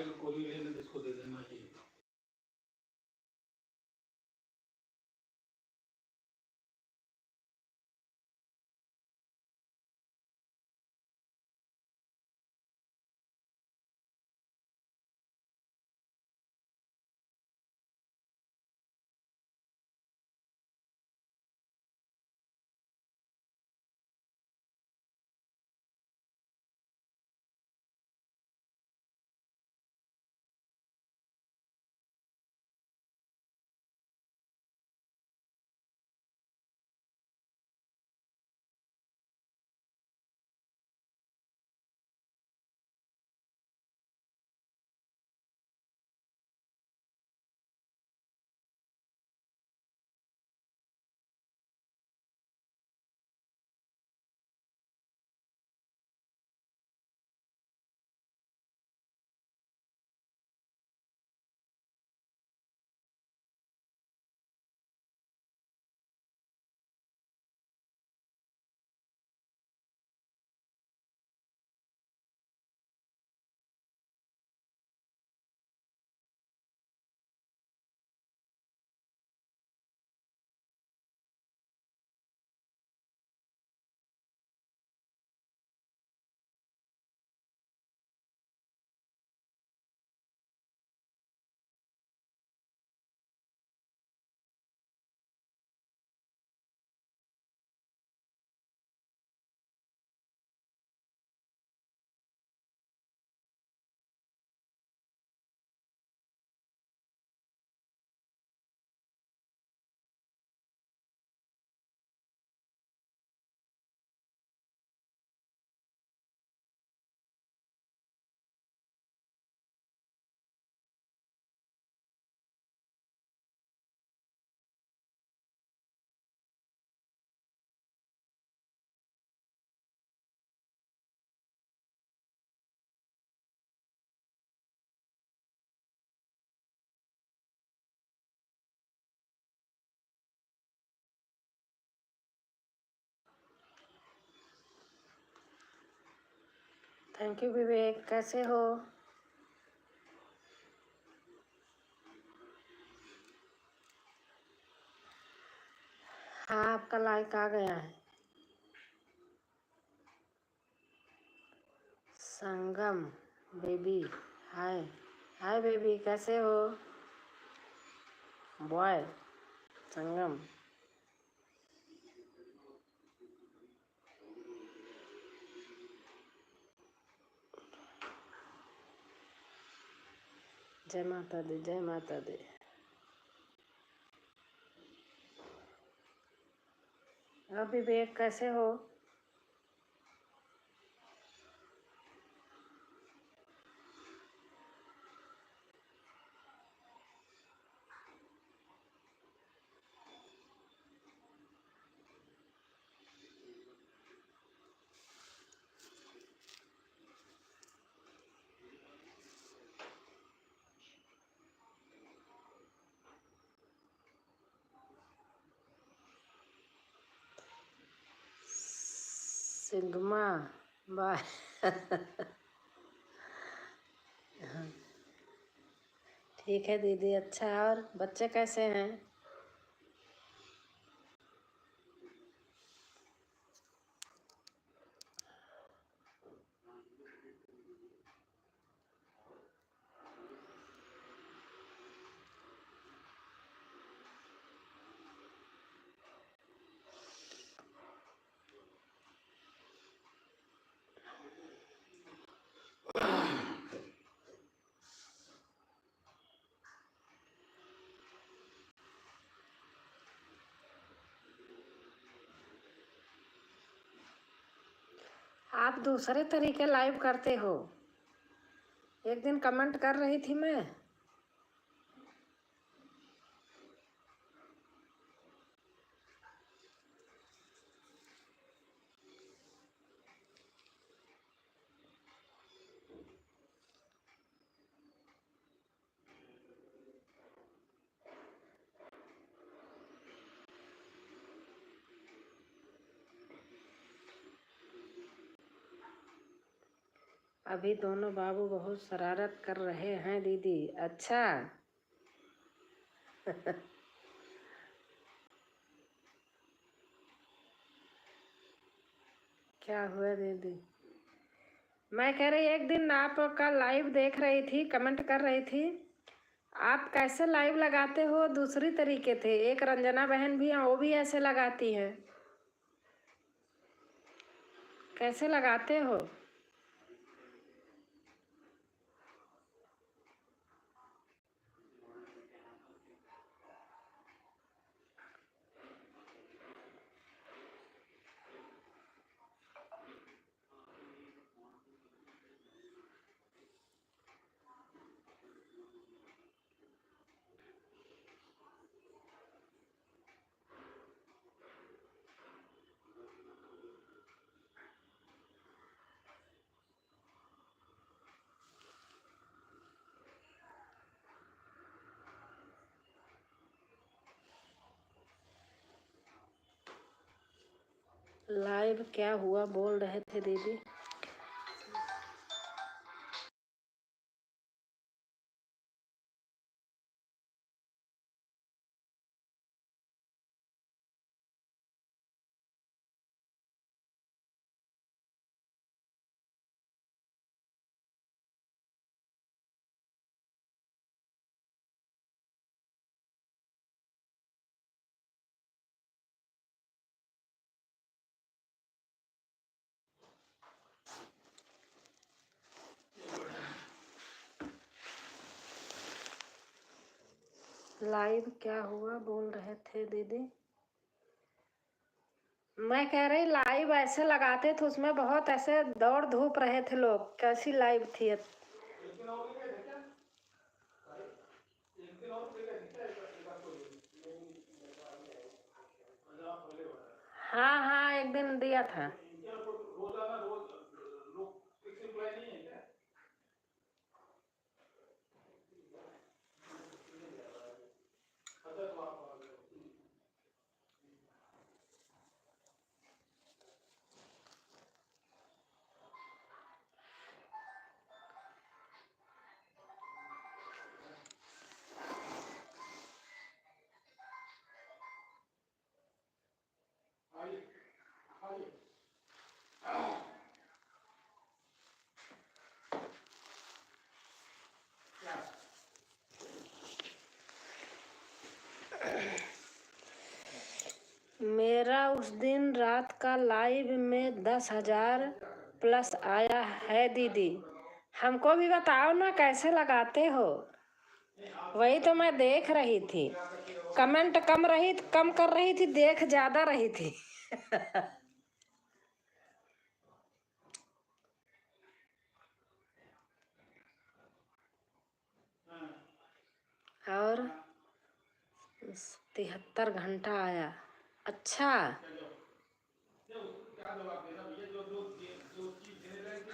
भाई को भी लेने इसको दे देना चाहिए। थैंक यू विवेक, कैसे हो? हाँ, आपका लाइक आ गया है। संगम बेबी, हाय हाय बेबी, कैसे हो? बॉय संगम, जय माता दी, जय माता दी। और विवेक कैसे हो? Sigma bye. ठीक है दीदी, अच्छा। और बच्चे कैसे हैं? आप दूसरे तरीके लाइव करते हो। एक दिन कमेंट कर रही थी मैं। अभी दोनों बाबू बहुत शरारत कर रहे हैं दीदी। अच्छा। क्या हुआ दीदी? मैं कह रही एक दिन आपका लाइव देख रही थी, कमेंट कर रही थी। आप कैसे लाइव लगाते हो? दूसरी तरीके थे। एक रंजना बहन भी हैं, वो भी ऐसे लगाती हैं। कैसे लगाते हो? लाइव क्या हुआ बोल रहे थे दीदी? लाइव क्या हुआ बोल रहे थे दीदी? मैं कह रही लाइव ऐसे लगाते थे, उसमें बहुत ऐसे दौड़ धूप रहे थे लोग। कैसी लाइव थी? हाँ हाँ, एक दिन दिया था। मेरा उस दिन रात का लाइव में 10,000 प्लस आया है दीदी। हमको भी बताओ ना कैसे लगाते हो? वही तो मैं देख रही थी। कमेंट कम कर रही थी, देख ज्यादा रही थी। और 73 घंटा आया। अच्छा,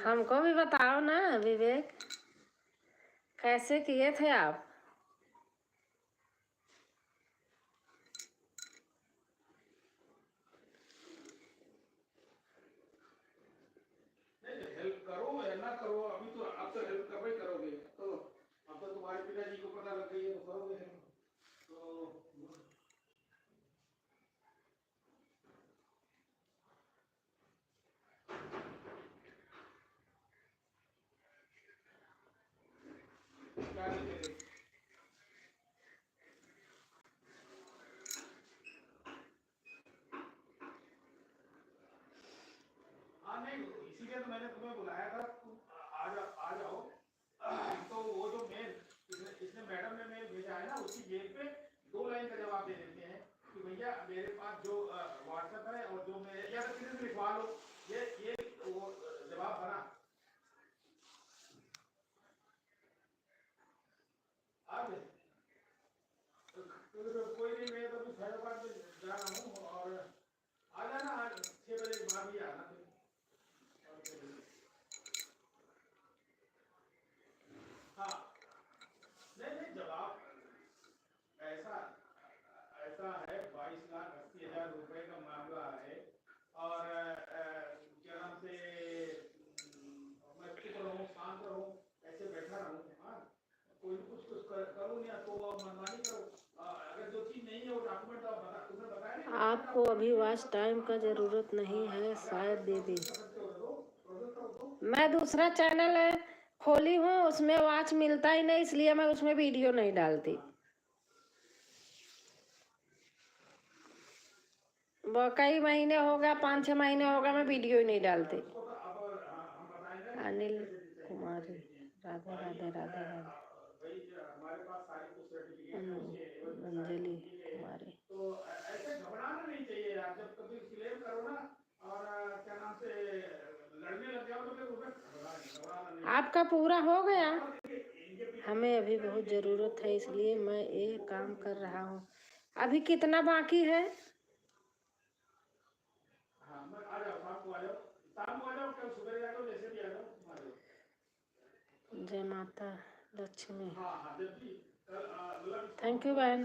हमको भी बताओ ना विवेक, कैसे किए थे आप? हेल्प करो या ना करो, अभी तो आप तो हेल्प कर ही करोगे। तो अब तो तुम्हारे पिताजी को पता लग गई है तो करोगे तो। क्या लिखे? हाँ नहीं, इसीलिए तो मैंने तुम्हें बुलाया था, तुम आ जाओ। तो वो जो मेल इसने मैडम ने मेल भेजा है ना, उसकी मेल पे 2 लाइन का जवाब दे देते हैं कि भैया मेरे पास जो व्हाट्सएप है और जो मेरे, या तो किसी से लिखवा लो, ये वो जवाब बना। अब कोई नहीं, मैं तो फैजाबाद में जा रहा हूँ और आ जाना, आज 6 बजे के बाद ही आना फिर। हाँ नहीं नहीं, जवाब ऐसा ऐसा है, 22,80,000 रुपए का मामला है। और मनमानी करो। अगर जो चीज नहीं है वो डॉक्यूमेंट तो बता, तुम्हें बताया नहीं आपको अभी वॉच टाइम का जरूरत नहीं है शायद दीदी। मैं दूसरा चैनल खोली हूँ, उसमें वॉच मिलता ही नहीं, इसलिए मैं उसमें वीडियो नहीं डालती। वो कई महीने हो गया, 5-6 महीने हो गए, मैं वीडियो ही नहीं डालती। अनिल कुमारी, राधे राधे राधे राधे। अंजलि कुमारी, तो ऐसे घबराना नहीं चाहिए यार, जब कभी क्लेम करो ना और क्या नाम से लड़ने लग जाओ तो फिर उसमें घबराना नहीं। आपका पूरा हो गया? हमें अभी बहुत ज़रूरत है, इसलिए मैं ये काम कर रहा हूँ। अभी कितना बाकी है? हाँ, मैं आ जाओ, शाम को आ जाओ, शाम को आ जाओ, कल सुबह आ जाओ, जैसे भी आ जाओ, तुम आ जाओ। जय माता लक्ष्मी। हाँ हाँ, जब भी मतलब थैंक यू बहन।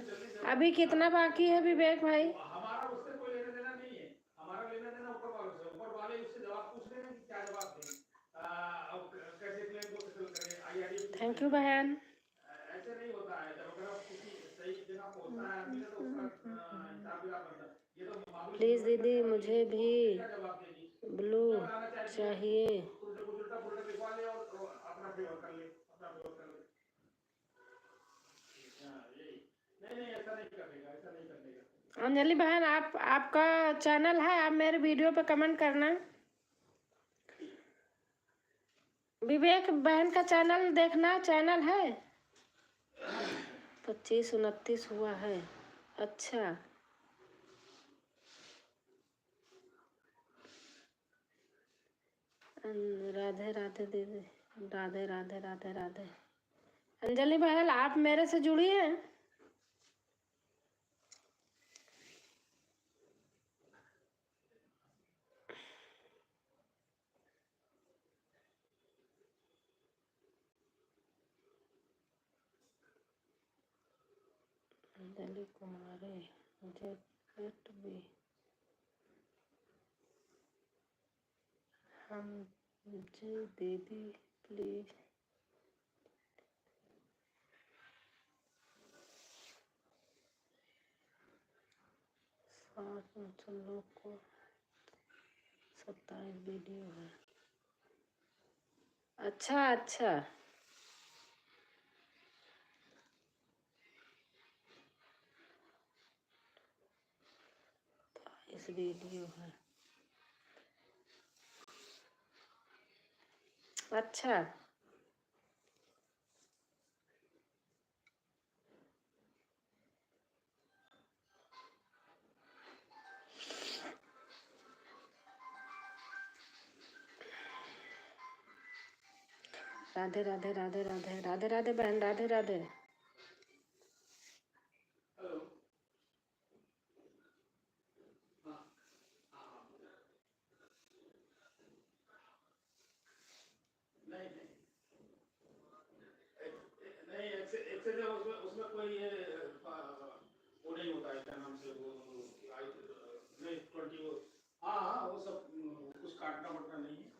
अभी कितना बाकी है विवेक भाई? हमारा उससे कोई लेना देना नहीं है, हमारा लेना देना ऊपर वालों से। ऊपर वाले उससे जवाब पूछ लेंगे कि क्या जवाब दें, कैसे क्लेम को सेटल करें, आईआरडी। थैंक यू बहन। ऐसे नहीं होता है, जब अगर आप किसी सही जगह पहुंचता है आदमी तो उसका हिसाब किताब बनता है। ये तो मामूली प्लीज़ दीदी मुझे भी क्या जवाब देगी, ब्लू चाहिए। उल्टा पुल्टा लिखवा ले और अपना फेवर कर ले, अपना फेवर कर ले। नहीं नहीं, ऐसा नहीं करेगा, ऐसा नहीं करेगा। अंजलि बहन, आपका चैनल है, आप मेरे वीडियो पे कमेंट करना। विवेक बहन का चैनल देखना, चैनल है 25-29 हुआ है। अच्छा, राधे राधे दीदी, राधे राधे राधे राधे। अंजलि बहन, आप मेरे से जुड़ी हैं? अंजलि कुमारी, मुझे पेट भी हम जी दीदी प्लीज। लोग को 27 वीडियो है। अच्छा अच्छा, इस वीडियो है। अच्छा, राधे राधे राधे राधे राधे राधे बहन, राधे राधे। हेलो, नहीं नहीं नहीं, एक से उसमें उसमें कोई वो नहीं होता है, क्या नाम से वो नहीं 20, हाँ हाँ वो सब कुछ काटना वटना नहीं है।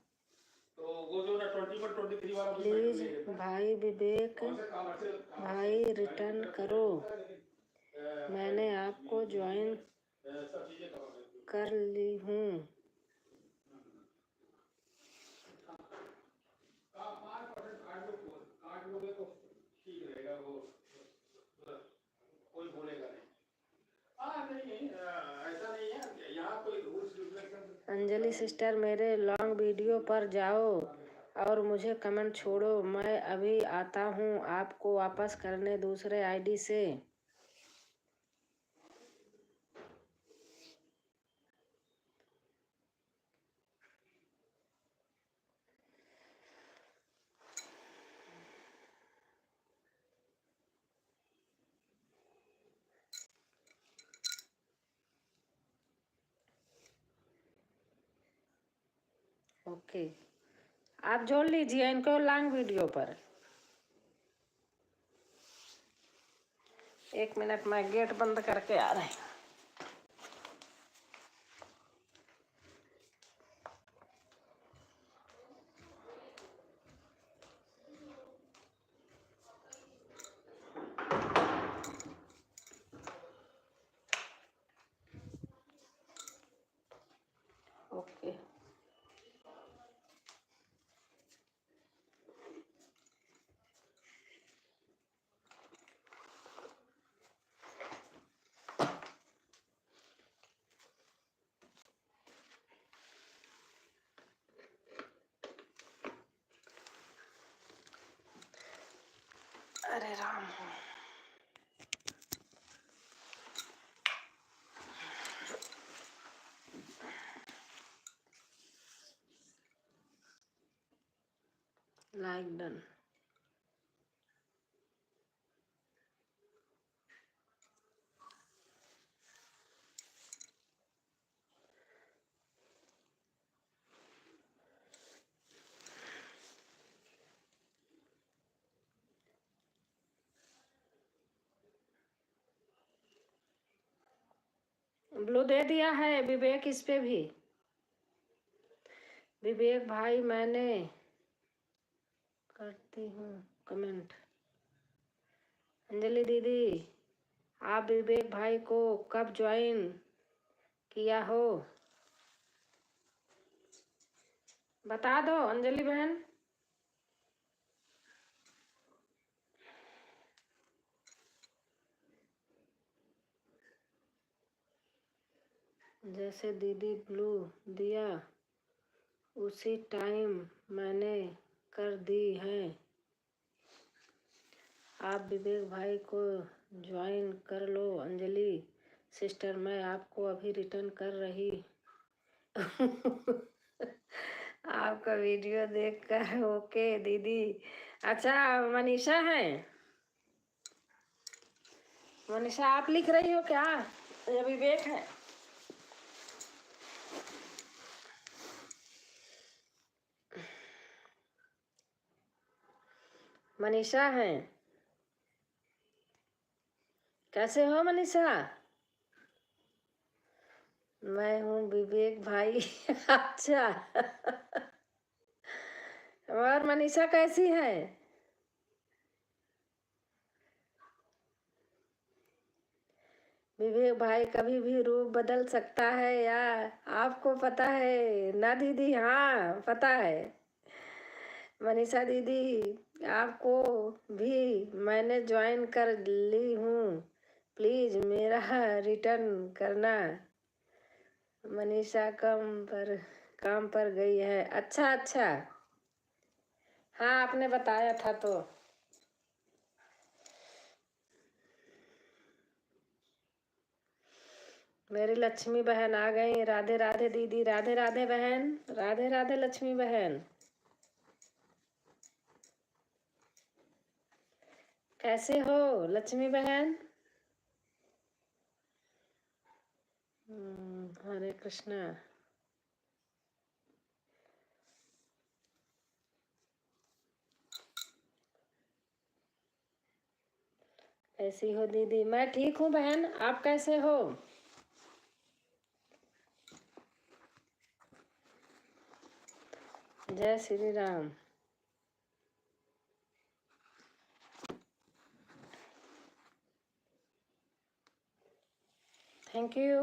तो वो जो ना 21-23 वाला प्लीज भाई विवेक भाई रिटर्न करो, मैंने आपको ज्वाइन सब चीजें कर ली हूँ। काट लोगे तो ठीक रहेगा, वो कोई बोलेगा नहीं। हाँ नहीं, ऐसा नहीं है, यहाँ कोई रूल्स रेगुलेशन। अंजलि सिस्टर, मेरे लॉन्ग वीडियो पर जाओ और मुझे कमेंट छोड़ो, मैं अभी आता हूँ आपको वापस करने दूसरे आईडी से। ओके, आप जोड़ लीजिए इनको लॉन्ग वीडियो पर। 1 मिनट, मैं गेट बंद करके आ रही हूँ। ओके। अरे राम। Like done. ब्लू दे दिया है विवेक, इस पे भी। विवेक भाई मैंने करती हूँ कमेंट। अंजलि दीदी, आप विवेक भाई को कब ज्वाइन किया हो बता दो अंजलि बहन। जैसे दीदी ब्लू दिया उसी टाइम मैंने कर दी है। आप विवेक भाई को ज्वाइन कर लो अंजलि सिस्टर, मैं आपको अभी रिटर्न कर रही आपका वीडियो देखकर। ओके दीदी। अच्छा मनीषा है, मनीषा आप लिख रही हो क्या या विवेक है? मनीषा है। कैसे हो मनीषा? मैं हूँ विवेक भाई अच्छा और मनीषा कैसी है? विवेक भाई कभी भी रूप बदल सकता है या आपको पता है ना दीदी? हाँ पता है मनीषा दीदी, आपको भी मैंने ज्वाइन कर ली हूँ, प्लीज मेरा रिटर्न करना। मनीषा काम पर गई है। अच्छा अच्छा, हाँ आपने बताया था तो। मेरी लक्ष्मी बहन आ गई। राधे राधे दीदी, राधे राधे बहन, राधे राधे लक्ष्मी बहन। कैसे हो लक्ष्मी बहन? हरे कृष्णा। कैसी हो दीदी? मैं ठीक हूँ बहन, आप कैसे हो? जय Shri Ram. Thank you.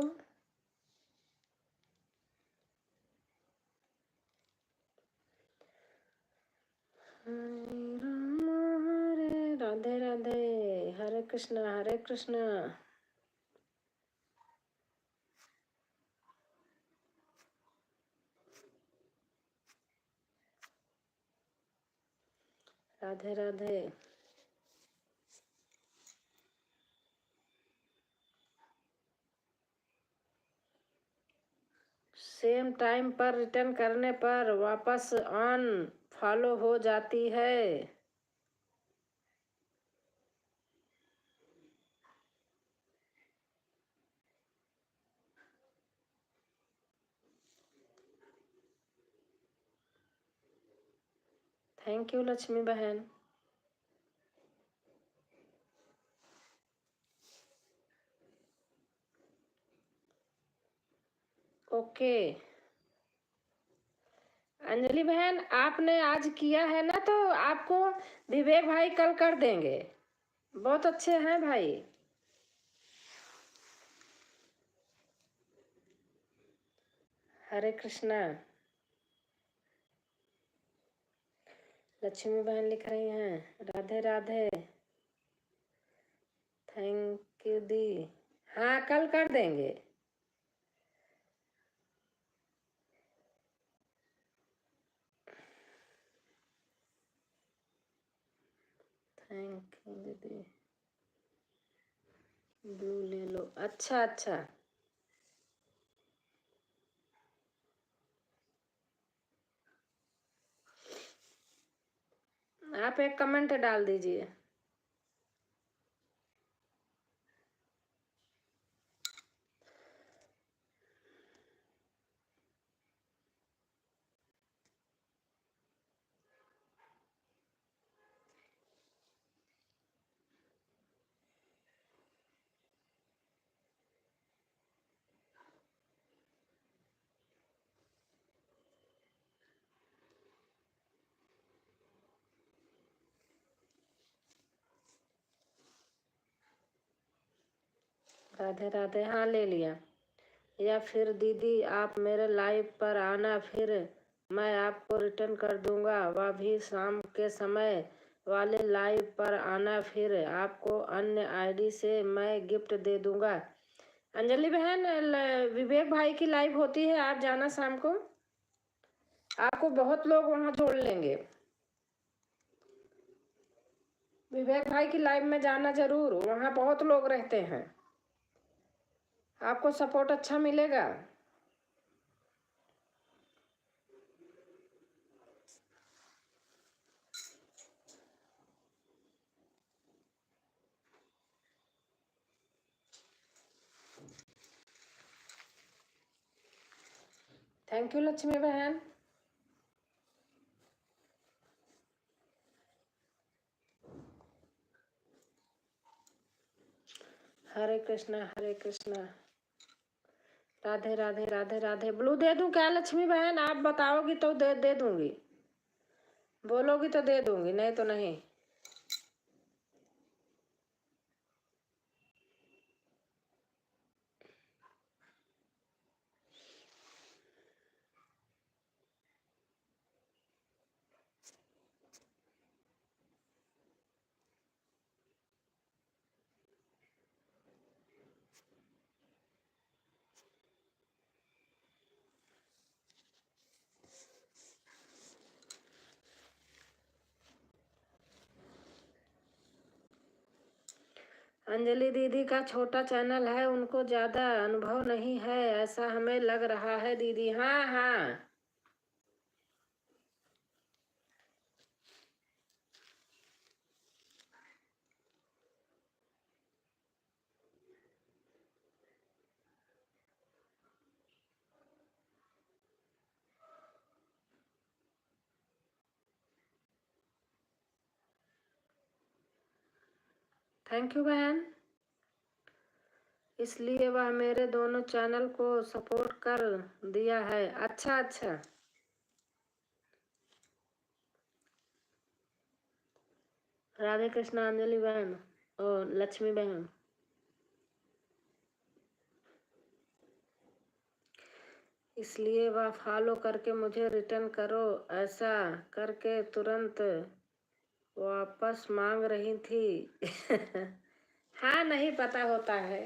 Hare Ram Hare Radhe Radhe, Hare Krishna Hare Krishna. Radhe Radhe. Same time पर रिटर्न करने पर वापस ऑन फॉलो हो जाती है। थैंक यू लक्ष्मी बहन। ओके अंजलि बहन, आपने आज किया है ना तो आपको विवेक भाई कल कर देंगे। बहुत अच्छे हैं भाई। हरे कृष्णा। लक्ष्मी बहन लिख रही हैं राधे राधे, थैंक यू दी। हाँ कल कर देंगे। थैंक यू दीदी। ब्लू ले लो। अच्छा अच्छा, आप एक कमेंट डाल दीजिए। राधे राधे। हाँ ले लिया। या फिर दीदी आप मेरे लाइव पर आना, फिर मैं आपको रिटर्न कर दूंगा, वह भी शाम के समय वाले लाइव पर आना, फिर आपको अन्य आईडी से मैं गिफ्ट दे दूंगा। अंजलि बहन विवेक भाई की लाइव होती है, आप जाना शाम को, आपको बहुत लोग वहां जोड़ लेंगे। विवेक भाई की लाइव में जाना जरूर, वहां बहुत लोग रहते हैं, आपको सपोर्ट अच्छा मिलेगा। थैंक यू लक्ष्मी बहन। हरे कृष्णा हरे कृष्णा। राधे राधे राधे राधे। ब्लू दे दूं क्या लक्ष्मी बहन? आप बताओगी तो दे दूंगी, बोलोगी तो दे दूंगी, नहीं तो नहीं। अंजलि दीदी का छोटा चैनल है, उनको ज्यादा अनुभव नहीं है ऐसा हमें लग रहा है दीदी। हाँ हाँ, थैंक यू बहन। इसलिए वह मेरे दोनों चैनल को सपोर्ट कर दिया है। अच्छा अच्छा, राधे कृष्णा अंजलि बहन और लक्ष्मी बहन। इसलिए वह फॉलो करके मुझे रिटर्न करो, ऐसा करके तुरंत वापस मांग रही थी। हाँ नहीं पता होता है,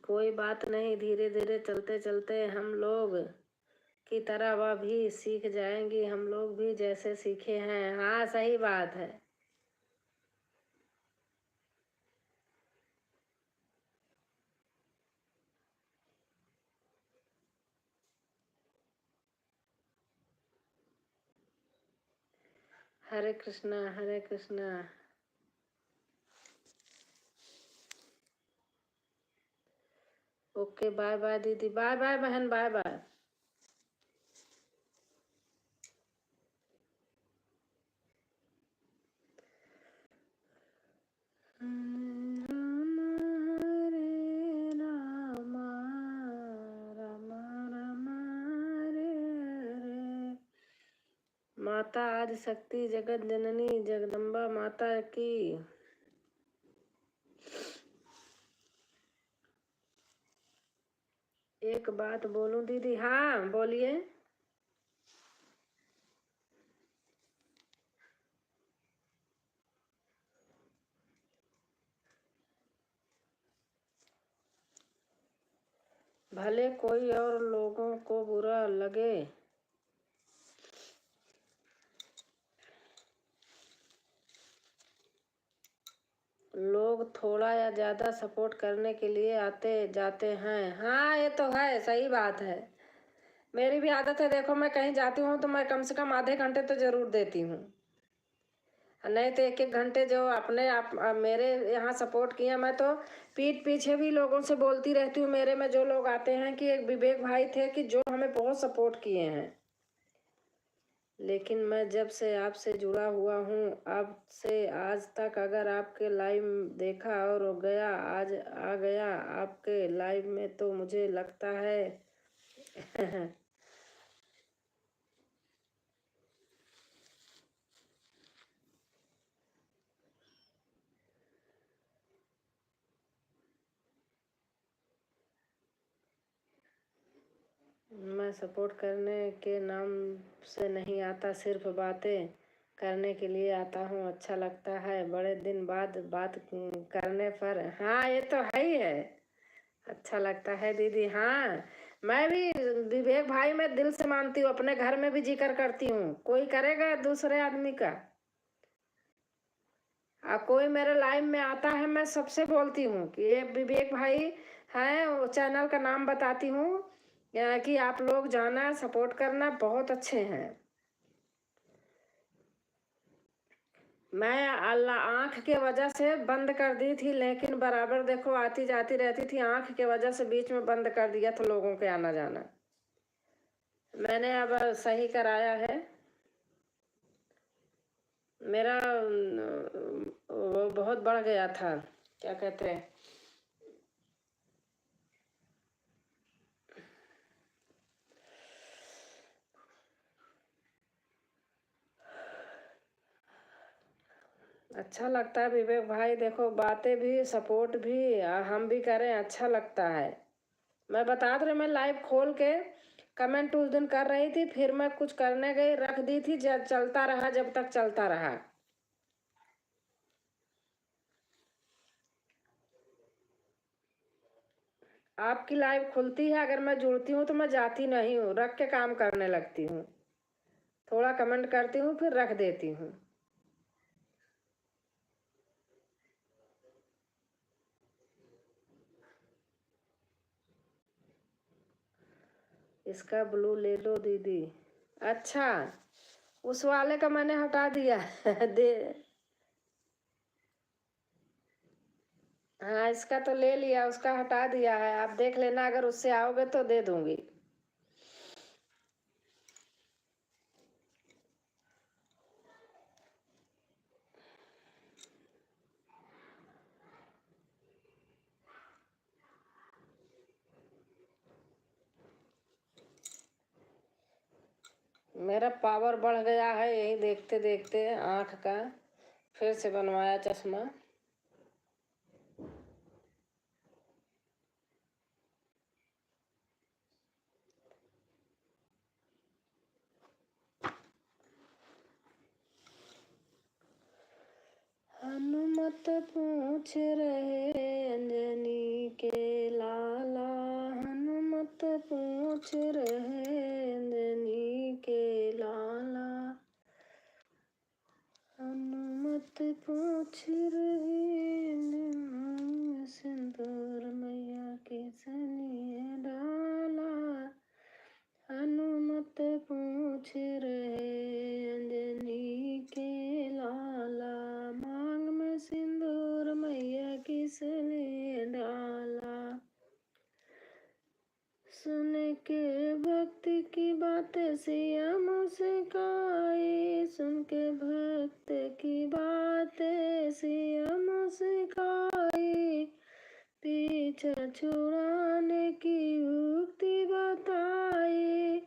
कोई बात नहीं, धीरे धीरे चलते चलते हम लोग की तरह वह भी सीख जाएंगी, हम लोग भी जैसे सीखे हैं। हाँ सही बात है। हरे कृष्णा हरे कृष्णा। ओके बाय बाय दीदी, बाय बाय बहन, बाय बाय। माता आदि शक्ति जगत जननी जगदम्बा माता की एक बात बोलूं दीदी? हाँ बोलिए। भले कोई और लोगों को बुरा लगे, लोग थोड़ा या ज्यादा सपोर्ट करने के लिए आते जाते हैं। हाँ ये तो है, सही बात है। मेरी भी आदत है, देखो मैं कहीं जाती हूँ तो मैं कम से कम आधे घंटे तो जरूर देती हूँ, नहीं तो एक एक घंटे जो अपने आप मेरे यहाँ सपोर्ट किया। मैं तो पीठ पीछे भी लोगों से बोलती रहती हूँ, मेरे में जो लोग आते हैं कि एक विवेक भाई थे कि जो हमें बहुत सपोर्ट किए हैं, लेकिन मैं जब से आपसे जुड़ा हुआ हूँ, अब से आज तक अगर आपके लाइव देखा और गया, आज आ गया आपके लाइव में, तो मुझे लगता है मैं सपोर्ट करने के नाम से नहीं आता, सिर्फ बातें करने के लिए आता हूँ। अच्छा लगता है बड़े दिन बाद बात करने पर। हाँ ये तो है ही है, अच्छा लगता है दीदी। हाँ मैं भी विवेक भाई मैं दिल से मानती हूँ, अपने घर में भी जिक्र करती हूँ। कोई करेगा दूसरे आदमी का, कोई मेरे लाइव में आता है, मैं सबसे बोलती हूँ कि ये विवेक भाई है, वो चैनल का नाम बताती हूँ कि आप लोग जाना, सपोर्ट करना, बहुत अच्छे हैं। मैं अल्लाह आँख के वजह से बंद कर दी थी, लेकिन बराबर देखो आती जाती रहती थी। आँख के वजह से बीच में बंद कर दिया था लोगों के आना जाना, मैंने अब सही कराया है। मेरा वो बहुत बढ़ गया था, क्या कहते हैं, अच्छा लगता है विवेक भाई, देखो बातें भी सपोर्ट भी हम भी करें, अच्छा लगता है। मैं बता रही, मैं लाइव खोल के कमेंट उस दिन कर रही थी, फिर मैं कुछ करने गई, रख दी थी, जब चलता रहा, जब तक चलता रहा। आपकी लाइव खुलती है, अगर मैं जुड़ती हूँ तो मैं जाती नहीं हूँ, रख के काम करने लगती हूँ, थोड़ा कमेंट करती हूँ फिर रख देती हूँ। इसका ब्लू ले लो दीदी। अच्छा उस वाले का मैंने हटा दिया दे। हाँ इसका तो ले लिया, उसका हटा दिया है, आप देख लेना, अगर उससे आओगे तो दे दूंगी। मेरा पावर बढ़ गया है यही देखते देखते, आँख का फिर से बनवाया चश्मा। हनुमत पूछ रहे अंजनी के लाला, हनुमत पूछ रहे अंजनी के लाला, हनुमत पूछ रहे सिंदूर मैया के सनिए डाला, हनुमत पूछ रहे अंजनी के लाला, मांग में सिंदूर मैया किसने डाला। सुन के भक्त की बातें सिया मुस्काए, सुन के भक्त की बातें सिया मुस्काए, पीछा छुड़ाने की युक्ति बताए,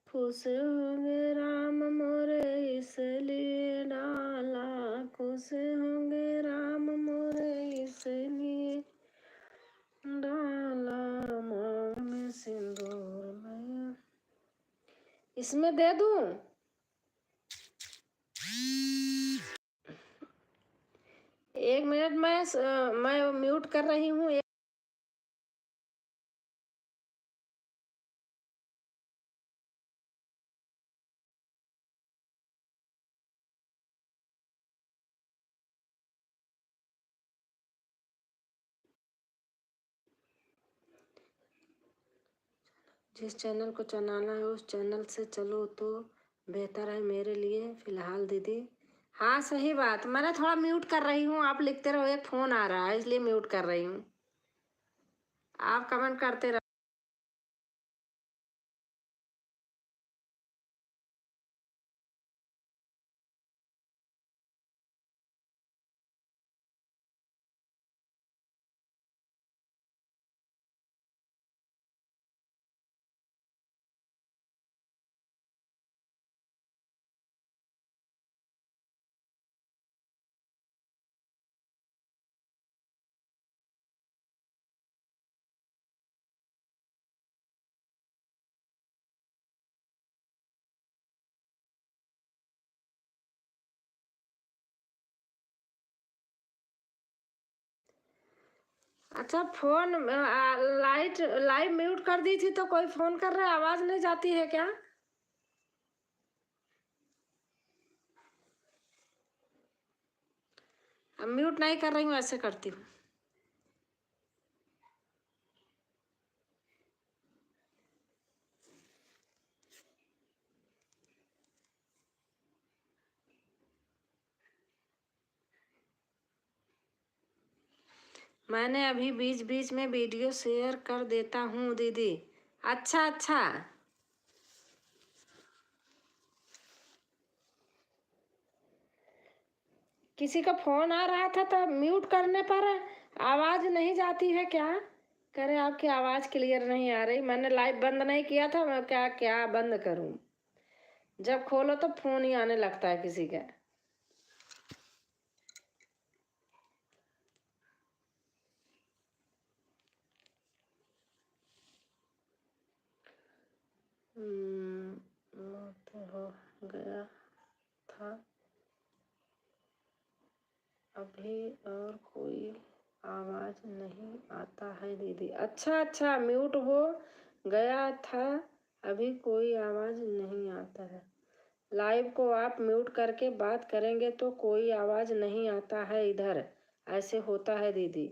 खुश होंगे राम मोरे इसलिए डाला, खुश होंगे राम मोरे इसलिए डाला, मांग में इसमें दे दूं? एक मिनट, मैं म्यूट कर रही हूँ। जिस चैनल को चलाना है उस चैनल से चलो तो बेहतर है मेरे लिए फिलहाल दीदी। हाँ सही बात, मैंने थोड़ा म्यूट कर रही हूँ। आप लिखते रहो, एक फोन आ रहा है इसलिए म्यूट कर रही हूँ। आप कमेंट करते रहो। अच्छा, फोन लाइट लाइव म्यूट कर दी थी तो कोई फोन कर रहा है, आवाज नहीं जाती है क्या? अब म्यूट नहीं कर रही हूँ, ऐसे करती हूँ। मैंने अभी बीच बीच में वीडियो शेयर कर देता हूँ दीदी। अच्छा अच्छा, किसी का फोन आ रहा था तो म्यूट करने पर आवाज नहीं जाती है क्या? करे आपकी आवाज क्लियर नहीं आ रही। मैंने लाइव बंद नहीं किया था, मैं क्या क्या बंद करूं? जब खोलो तो फोन ही आने लगता है किसी का। वो तो हो गया था अभी, और कोई आवाज नहीं आता है दीदी। अच्छा अच्छा, म्यूट हो गया था अभी, कोई आवाज नहीं आता है। लाइव को आप म्यूट करके बात करेंगे तो कोई आवाज नहीं आता है इधर, ऐसे होता है दीदी।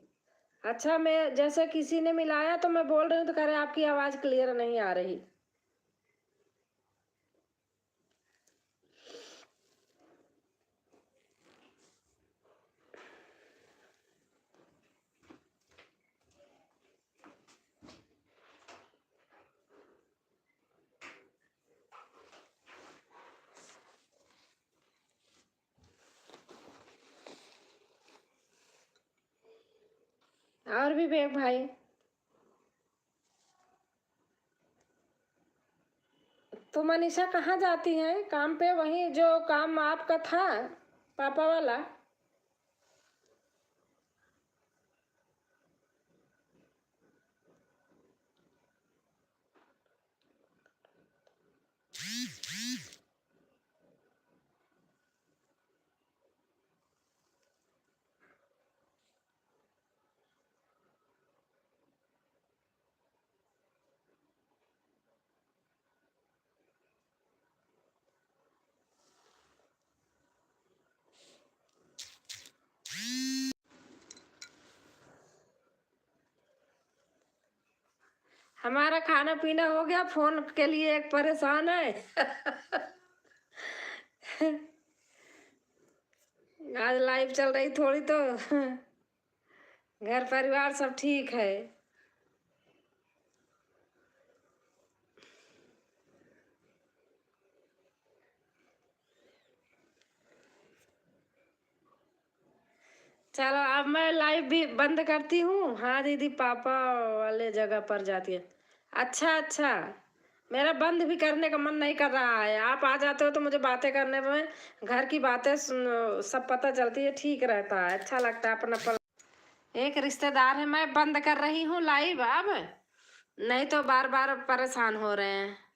अच्छा, मैं जैसे किसी ने मिलाया तो मैं बोल रही हूँ तो कह रहे आपकी आवाज क्लियर नहीं आ रही। और भी विवेक भाई, तो मनीषा कहाँ जाती हैं काम पे? वही जो काम आपका था पापा वाला? हमारा खाना पीना हो गया, फोन के लिए एक परेशान है। आज लाइव चल रही थोड़ी तो घर परिवार सब ठीक है। चलो अब मैं लाइव भी बंद करती हूँ। हाँ दीदी, पापा वाले जगह पर जाती है। अच्छा अच्छा, मेरा बंद भी करने का मन नहीं कर रहा है। आप आ जाते हो तो मुझे बातें करने में, घर की बातें सब पता चलती है, ठीक रहता है, अच्छा लगता है अपना। एक रिश्तेदार है, मैं बंद कर रही हूँ लाइव अब, नहीं तो बार बार परेशान हो रहे हैं।